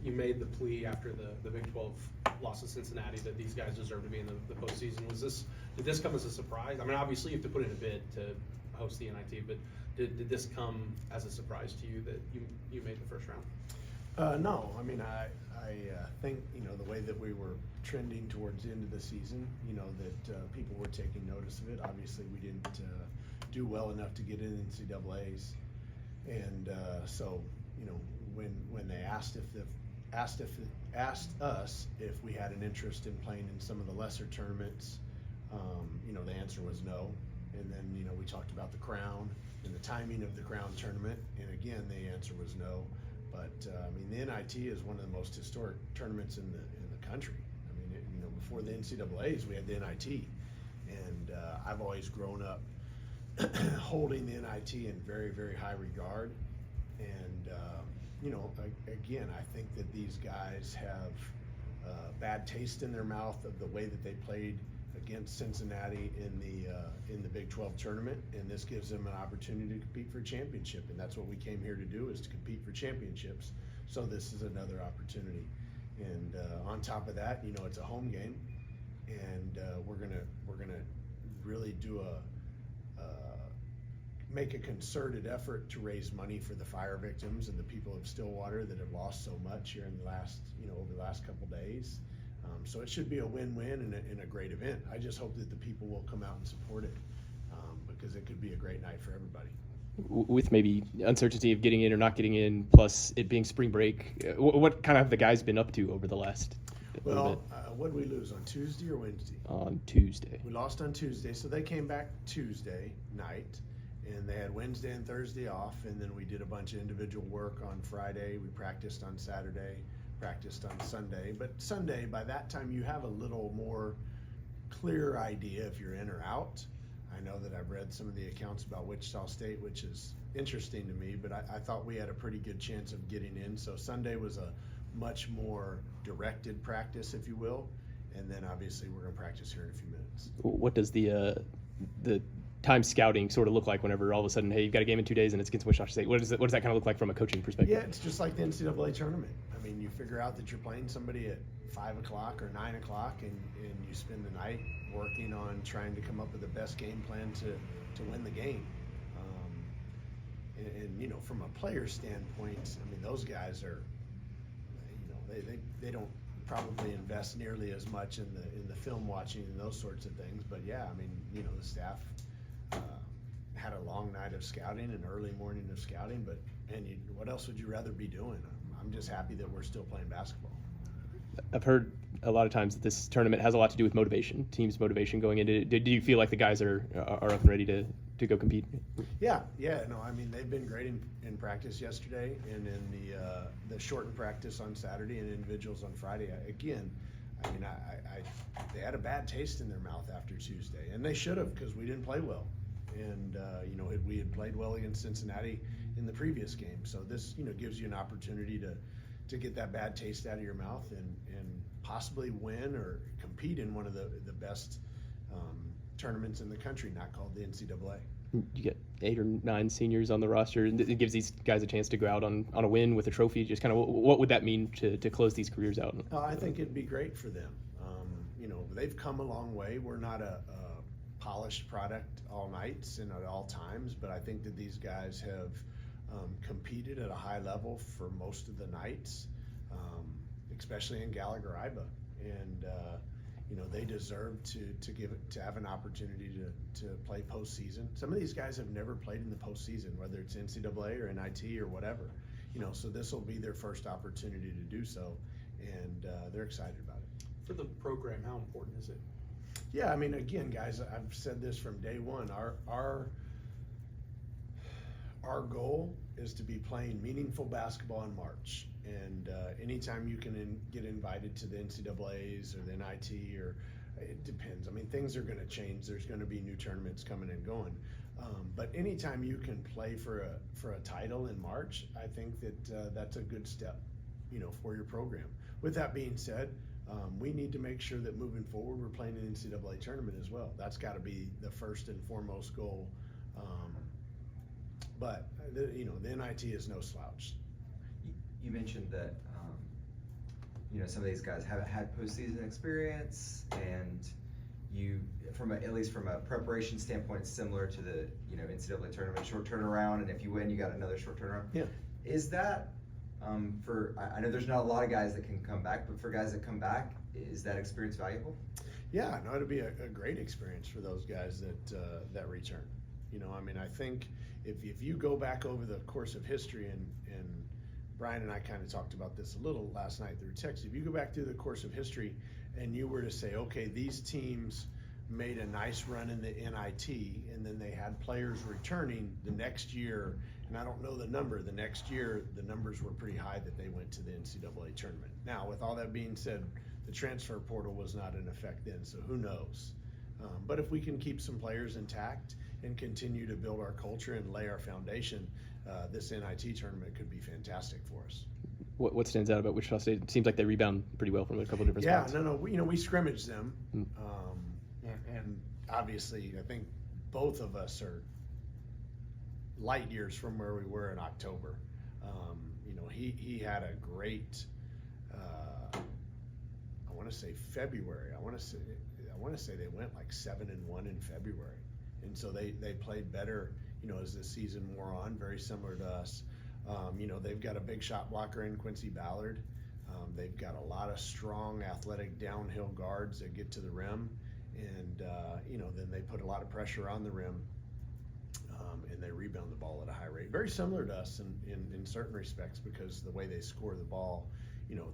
You made the plea after the Big 12 loss to Cincinnati that these guys deserve to be in the postseason. Did this come as a surprise? I mean, obviously you have to put in a bid to host the NIT, but did this come as a surprise to you that you made the first round? No, I mean, I think, the way that we were trending towards the end of the season, that people were taking notice of it. Obviously, we didn't do well enough to get in NCAAs. And so, when they asked us if we had an interest in playing in some of the lesser tournaments, the answer was no. And then, we talked about the Crown and the timing of the Crown tournament, and again, the answer was no. But the NIT is one of the most historic tournaments in the country. I mean, before the NCAAs, we had the NIT, and I've always grown up holding the NIT in very, very high regard. And again, I think that these guys have bad taste in their mouth of the way that they played against Cincinnati in the Big 12 tournament, and this gives them an opportunity to compete for a championship, and that's what we came here to do, is to compete for championships. So this is another opportunity, and on top of that, it's a home game, and we're gonna really do make a concerted effort to raise money for the fire victims and the people of Stillwater that have lost so much here in the last, over the last couple days. So it should be a win-win and a great event. I just hope that the people will come out and support it, because it could be a great night for everybody. With maybe uncertainty of getting in or not getting in, plus it being spring break, what kind of have the guys been up to over the last Well, what did we lose, on Tuesday or Wednesday? On Tuesday. We lost on Tuesday, so they came back Tuesday night, and they had Wednesday and Thursday off, and then we did a bunch of individual work on Friday. We practiced on Saturday, practiced on Sunday. But Sunday, by that time, you have a little more clear idea if you're in or out. I know that I've read some of the accounts about Wichita State, which is interesting to me, but I thought we had a pretty good chance of getting in. So Sunday was a much more directed practice, if you will. And then obviously we're going to practice here in a few minutes. What does the time scouting sort of look like whenever all of a sudden, hey, you've got a game in 2 days and it's against Wichita State? What does that kind of look like from a coaching perspective? Yeah, it's just like the NCAA tournament. I mean, you figure out that you're playing somebody at 5 o'clock or 9 o'clock, and you spend the night working on trying to come up with the best game plan to win the game. And from a player standpoint, I mean, those guys are, they don't probably invest nearly as much in the film watching and those sorts of things. But yeah, I mean, the staff had a long night of scouting, an early morning of scouting, but what else would you rather be doing? I'm just happy that we're still playing basketball. I've heard a lot of times that this tournament has a lot to do with motivation, team's motivation going into it. Do you feel like the guys are up and ready to go compete? Yeah, no, I mean, they've been great in practice yesterday, and in the shortened practice on Saturday, and individuals on Friday. Again, I mean, they had a bad taste in their mouth after Tuesday, and they should have, because we didn't play well. And we had played well against Cincinnati in the previous game, so this gives you an opportunity to get that bad taste out of your mouth and possibly win or compete in one of the best tournaments in the country, not called the NCAA. You get 8 or 9 seniors on the roster, and it gives these guys a chance to go out on a win with a trophy. Just kind of what would that mean to close these careers out? I think it'd be great for them. They've come a long way. We're not a polished product all nights and at all times, but I think that these guys have competed at a high level for most of the nights, especially in Gallagher-Iba, and they deserve to have an opportunity to play postseason. Some of these guys have never played in the postseason, whether it's NCAA or NIT or whatever, so this will be their first opportunity to do so, and they're excited about it. For the program, how important is it? Yeah, I mean, again, guys, I've said this from day one. Our goal is to be playing meaningful basketball in March, and anytime you can get invited to the NCAAs or the NIT, or it depends. I mean, things are going to change. There's going to be new tournaments coming and going, but anytime you can play for a title in March, I think that that's a good step, for your program. With that being said, we need to make sure that moving forward we're playing an NCAA tournament as well. That's got to be the first and foremost goal. But the NIT is no slouch. You mentioned that some of these guys haven't had postseason experience, and you, at least from a preparation standpoint, it's similar to the NCAA tournament, short turnaround, and if you win, you got another short turnaround. Yeah. Is that I know there's not a lot of guys that can come back, but for guys that come back, is that experience valuable? Yeah, no, it'll be a great experience for those guys that return. I think if you go back over the course of history, and Brian and I kind of talked about this a little last night through text, if you go back through the course of history and you were to say, okay, these teams made a nice run in the NIT, and then they had players returning the next year, and I don't know the number, the next year the numbers were pretty high that they went to the NCAA tournament. Now, with all that being said, the transfer portal was not in effect then, so who knows? But if we can keep some players intact and continue to build our culture and lay our foundation, this NIT tournament could be fantastic for us. What stands out about Wichita State? It seems like they rebound pretty well from a couple of different spots. Yeah, no, we scrimmage them, and obviously I think both of us are light years from where we were in October. He had a great, I want to say February. I want to say they went like 7-1 in February, and so they played better, as the season wore on, very similar to us. They've got a big shot blocker in Quincy Ballard. They've got a lot of strong, athletic downhill guards that get to the rim, and then they put a lot of pressure on the rim, and they rebound the ball at a high rate. Very similar to us in certain respects, because the way they score the ball,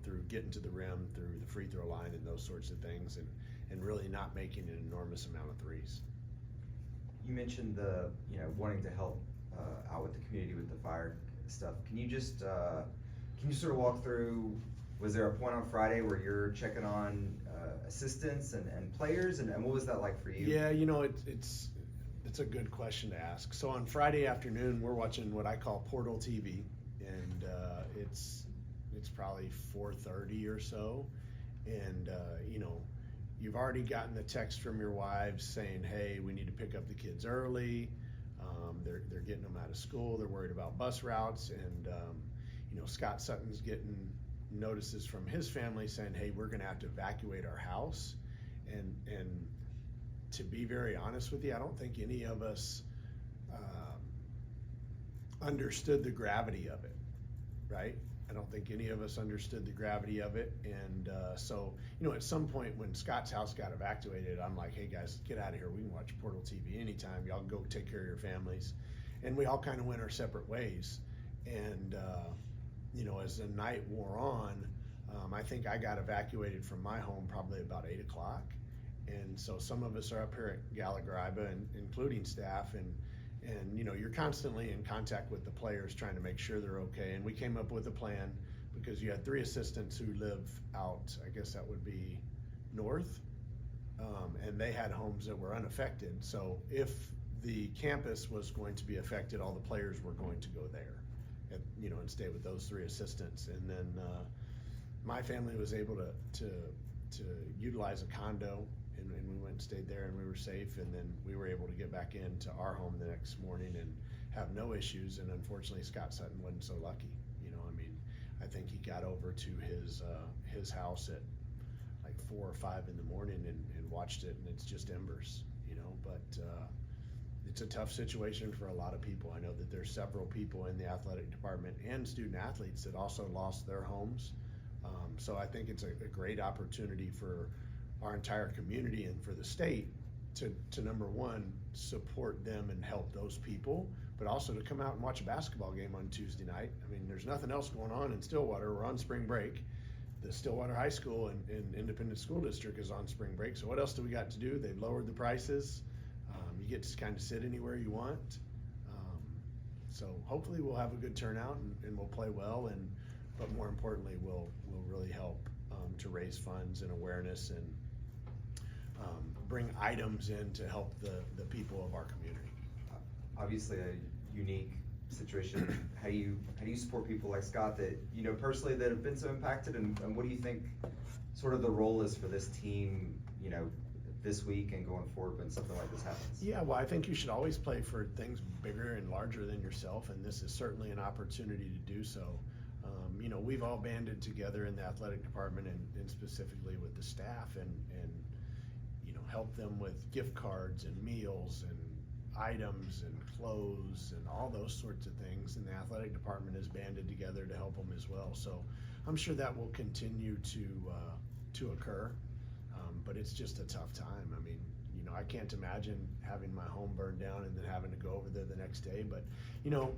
through getting to the rim, through the free throw line, and those sorts of things, and really not making an enormous amount of threes. You mentioned the wanting to help out with the community with the fire stuff. Can you just sort of walk through? Was there a point on Friday where you're checking on assistants and players, and what was that like for you? Yeah, it's a good question to ask. So on Friday afternoon, we're watching what I call Portal TV, and it's probably 4:30 or so, and you've already gotten the text from your wives saying, hey, we need to pick up the kids early. They're getting them out of school. They're worried about bus routes, and Scott Sutton's getting notices from his family saying, hey, we're going to have to evacuate our house. And to be very honest with you, I don't think any of us understood the gravity of it, right? I don't think any of us understood the gravity of it. And so at some point when Scott's house got evacuated, I'm like, hey guys, get out of here. We can watch Portal TV anytime. Y'all go take care of your families. And we all kind of went our separate ways. And, as the night wore on, I think I got evacuated from my home probably about 8 o'clock. And so some of us are up here at Gallagher-Iba, and including staff, and you're constantly in contact with the players trying to make sure they're okay. And we came up with a plan, because you had 3 assistants who live out, I guess that would be north, and they had homes that were unaffected. So if the campus was going to be affected, all the players were going to go there, and stay with those 3 assistants. And then my family was able to utilize a condo, and we went and stayed there, and we were safe. And then we were able to get back into our home the next morning and have no issues. And unfortunately, Scott Sutton wasn't so lucky. I think he got over to his house at like 4 or 5 in the morning and watched it, and it's just embers. But it's a tough situation for a lot of people. I know that there's several people in the athletic department and student athletes that also lost their homes. So I think it's a great opportunity for our entire community and for the state to number one, support them and help those people, but also to come out and watch a basketball game on Tuesday night. I mean, there's nothing else going on in Stillwater. We're on spring break. The Stillwater High School and Independent School District is on spring break. So what else do we got to do? They've lowered the prices. You get to kind of sit anywhere you want. So hopefully we'll have a good turnout, and we'll play well, but more importantly, we'll really help to raise funds and awareness, and bring items in to help the people of our community. Obviously a unique situation. How do you support people like Scott that personally that have been so impacted, and what do you think sort of the role is for this team this week and going forward when something like this happens? Yeah, well, I think you should always play for things bigger and larger than yourself, and this is certainly an opportunity to do so. You know, we've all banded together in the athletic department and specifically with the staff and, you know, help them with gift cards and meals and items and clothes and all those sorts of things. And the athletic department has banded together to help them as well. So I'm sure that will continue to occur. But it's just a tough time. I mean, you know, I can't imagine having my home burned down and then having to go over there the next day. But, you know,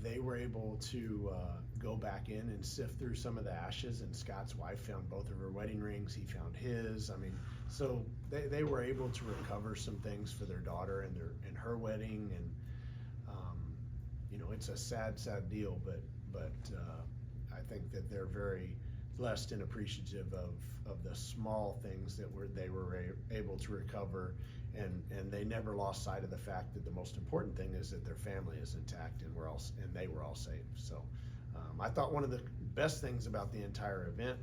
they were able to go back in and sift through some of the ashes, and Scott's wife found both of her wedding rings. He found his. I mean, so they were able to recover some things for their daughter and her wedding. And you know, it's a sad deal, but I think that they're very blessed and appreciative of the small things that they were able to recover, and they never lost sight of the fact that the most important thing is that their family is intact and they were all safe. So I thought one of the best things about the entire event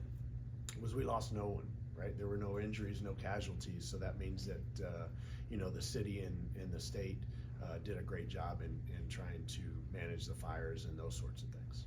was we lost no one, right? There were no injuries, no casualties, so that means that you know, the city and the state did a great job in trying to manage the fires and those sorts of things.